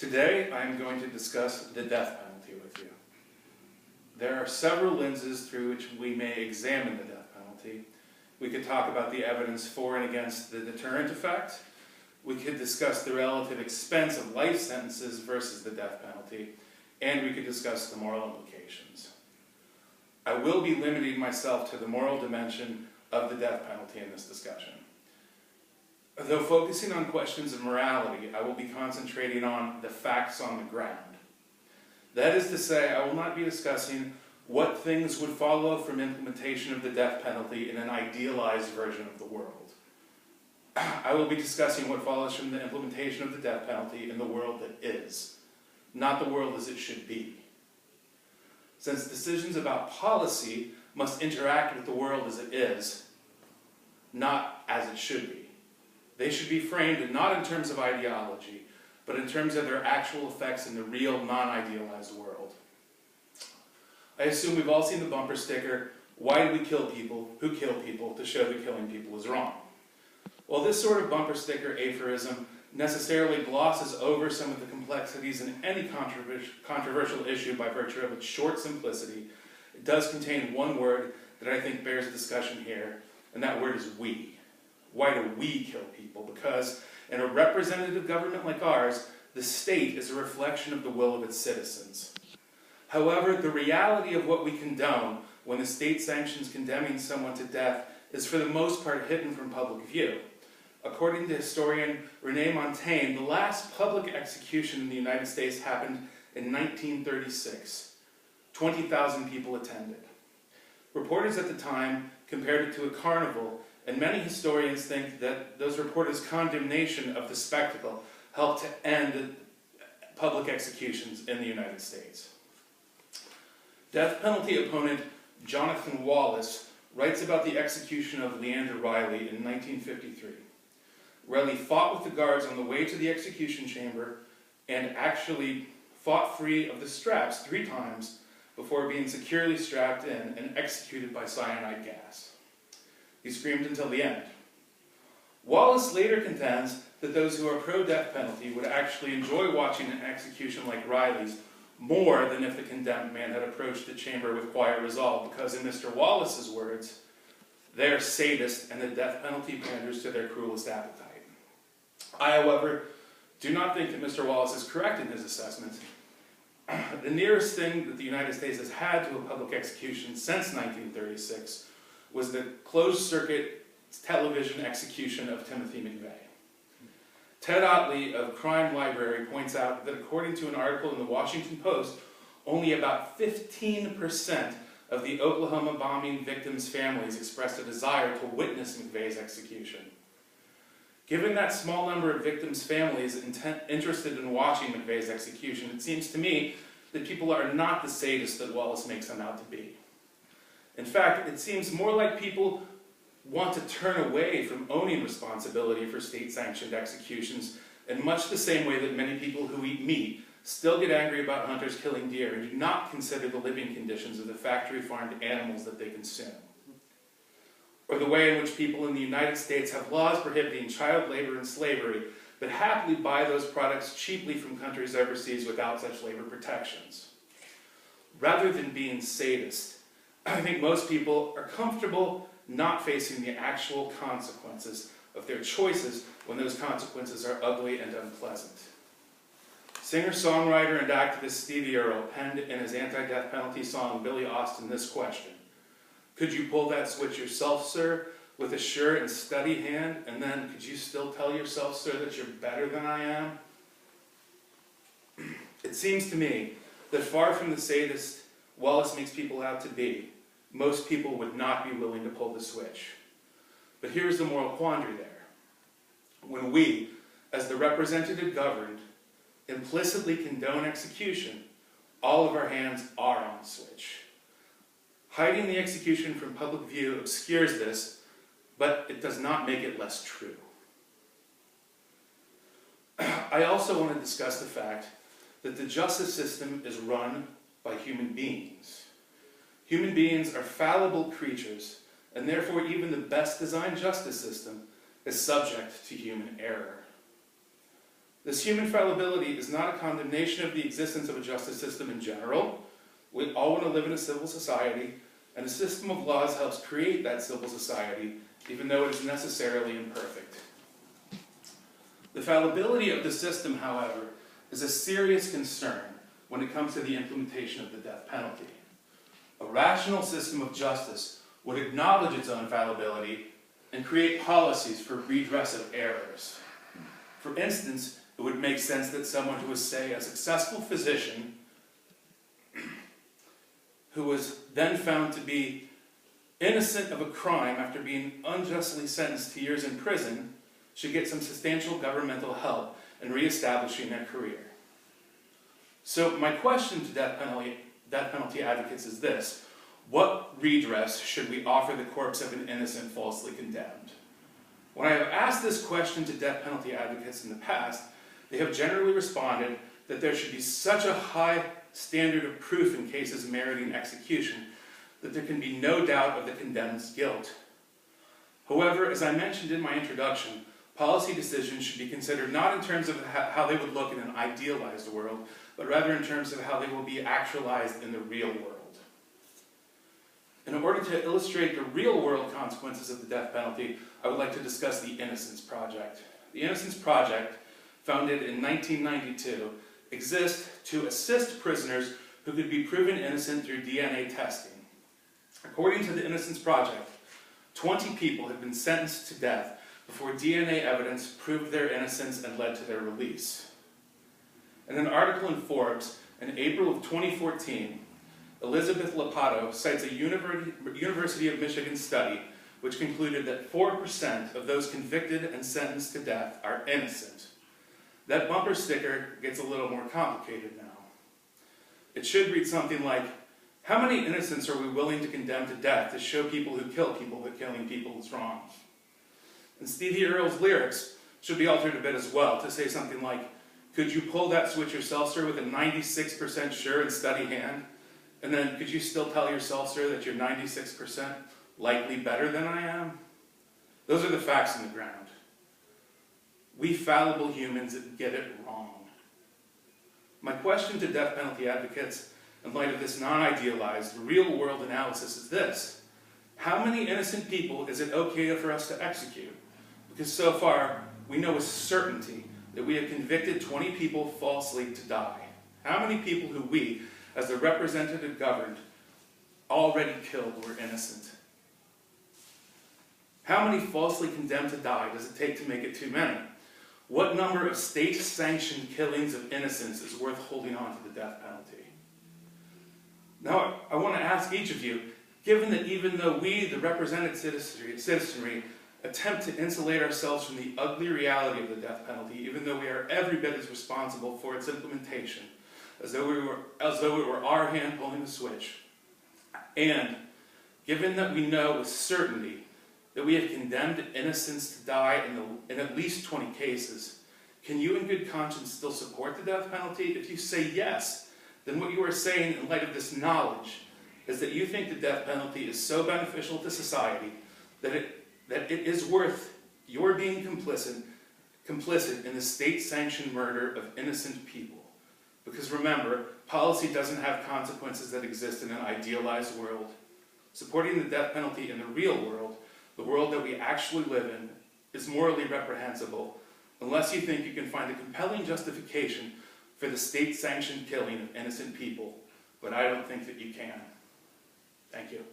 Today, I am going to discuss the death penalty with you. There are several lenses through which we may examine the death penalty. We could talk about the evidence for and against the deterrent effect. We could discuss the relative expense of life sentences versus the death penalty. And we could discuss the moral implications. I will be limiting myself to the moral dimension of the death penalty in this discussion. Though focusing on questions of morality, I will be concentrating on the facts on the ground. That is to say, I will not be discussing what things would follow from implementation of the death penalty in an idealized version of the world. I will be discussing what follows from the implementation of the death penalty in the world that is, not the world as it should be. Since decisions about policy must interact with the world as it is, not as it should be. They should be framed not in terms of ideology, but in terms of their actual effects in the real, non-idealized world. I assume we've all seen the bumper sticker, "Why do we kill people? Who kill people?" to show that killing people is wrong. Well, this sort of bumper sticker aphorism necessarily glosses over some of the complexities in any controversial issue by virtue of its short simplicity. It does contain one word that I think bears discussion here, and that word is we. Why do we kill people? Because in a representative government like ours, the state is a reflection of the will of its citizens. However, the reality of what we condone when the state sanctions condemning someone to death is for the most part hidden from public view. According to historian René Montaigne, the last public execution in the United States happened in 1936. 20,000 people attended. Reporters at the time compared it to a carnival, and many historians think that those reporters' condemnation of the spectacle helped to end public executions in the United States. Death penalty opponent Jonathan Wallace writes about the execution of Leander Riley in 1953. Riley fought with the guards on the way to the execution chamber and actually fought free of the straps 3 times before being securely strapped in and executed by cyanide gas. He screamed until the end. Wallace later contends that those who are pro-death penalty would actually enjoy watching an execution like Riley's more than if the condemned man had approached the chamber with quiet resolve, because in Mr. Wallace's words, they are sadists and the death penalty panders to their cruelest appetite. I, however, do not think that Mr. Wallace is correct in his assessment. The nearest thing that the United States has had to a public execution since 1936 was the closed-circuit television execution of Timothy McVeigh. Ted Otley of Crime Library points out that according to an article in the Washington Post, only about 15% of the Oklahoma bombing victims' families expressed a desire to witness McVeigh's execution. Given that small number of victims' families interested in watching McVeigh's execution, it seems to me that people are not the sadists that Wallace makes them out to be. In fact, it seems more like people want to turn away from owning responsibility for state-sanctioned executions in much the same way that many people who eat meat still get angry about hunters killing deer and do not consider the living conditions of the factory-farmed animals that they consume. Or the way in which people in the United States have laws prohibiting child labor and slavery, but happily buy those products cheaply from countries overseas without such labor protections. Rather than being sadist, I think most people are comfortable not facing the actual consequences of their choices when those consequences are ugly and unpleasant. Singer-songwriter and activist Stevie Earle penned in his anti-death penalty song Billy Austin this question: "Could you pull that switch yourself, sir, with a sure and steady hand, and then could you still tell yourself, sir, that you're better than I am?" It seems to me that far from the sadist Wallace makes people out to be, most people would not be willing to pull the switch. But here's the moral quandary there. When we, as the representative governed, implicitly condone execution, all of our hands are on the switch. Hiding the execution from public view obscures this, but it does not make it less true. I also want to discuss the fact that the justice system is run by human beings. Human beings are fallible creatures, and therefore even the best designed justice system is subject to human error. This human fallibility is not a condemnation of the existence of a justice system in general. We all want to live in a civil society, and a system of laws helps create that civil society, even though it is necessarily imperfect. The fallibility of the system, however, is a serious concern when it comes to the implementation of the death penalty. A rational system of justice would acknowledge its own fallibility and create policies for redress of errors. For instance, it would make sense that someone who was, say, a successful physician who was then found to be innocent of a crime after being unjustly sentenced to years in prison should get some substantial governmental help in reestablishing their career. So my question to death penalty advocates is this: what redress should we offer the corpse of an innocent falsely condemned? When I have asked this question to death penalty advocates in the past, they have generally responded that there should be such a high standard of proof in cases meriting execution that there can be no doubt of the condemned's guilt. However, as I mentioned in my introduction, policy decisions should be considered not in terms of how they would look in an idealized world, but rather in terms of how they will be actualized in the real world. In order to illustrate the real-world consequences of the death penalty, I would like to discuss the Innocence Project. The Innocence Project, founded in 1992, exists to assist prisoners who could be proven innocent through DNA testing. According to the Innocence Project, 20 people have been sentenced to death before DNA evidence proved their innocence and led to their release. In an article in Forbes in April of 2014, Elizabeth Lopato cites a University of Michigan study which concluded that 4% of those convicted and sentenced to death are innocent. That bumper sticker gets a little more complicated now. It should read something like, how many innocents are we willing to condemn to death to show people who kill people that killing people is wrong? And Stevie Earle's lyrics should be altered a bit as well to say something like, could you pull that switch yourself, sir, with a 96% sure and steady hand? And then, could you still tell yourself, sir, that you're 96% likely better than I am? Those are the facts on the ground. We fallible humans get it wrong. My question to death penalty advocates, in light of this non-idealized, real-world analysis, is this: how many innocent people is it okay for us to execute? Because so far, we know with certainty that we have convicted 20 people falsely to die. How many people who we, as the representative governed, already killed were innocent? How many falsely condemned to die does it take to make it too many? What number of state-sanctioned killings of innocents is worth holding on to the death penalty? Now, I want to ask each of you, given that even though we, the represented citizenry, attempt to insulate ourselves from the ugly reality of the death penalty, even though we are every bit as responsible for its implementation, as though it were our hand pulling the switch, and given that we know with certainty that we have condemned innocents to die in at least 20 cases, can you in good conscience still support the death penalty? If you say yes, then what you are saying in light of this knowledge is that you think the death penalty is so beneficial to society that it is worth your being complicit in the state-sanctioned murder of innocent people. Because remember, policy doesn't have consequences that exist in an idealized world. Supporting the death penalty in the real world, the world that we actually live in, is morally reprehensible unless you think you can find a compelling justification for the state-sanctioned killing of innocent people. But I don't think that you can. Thank you.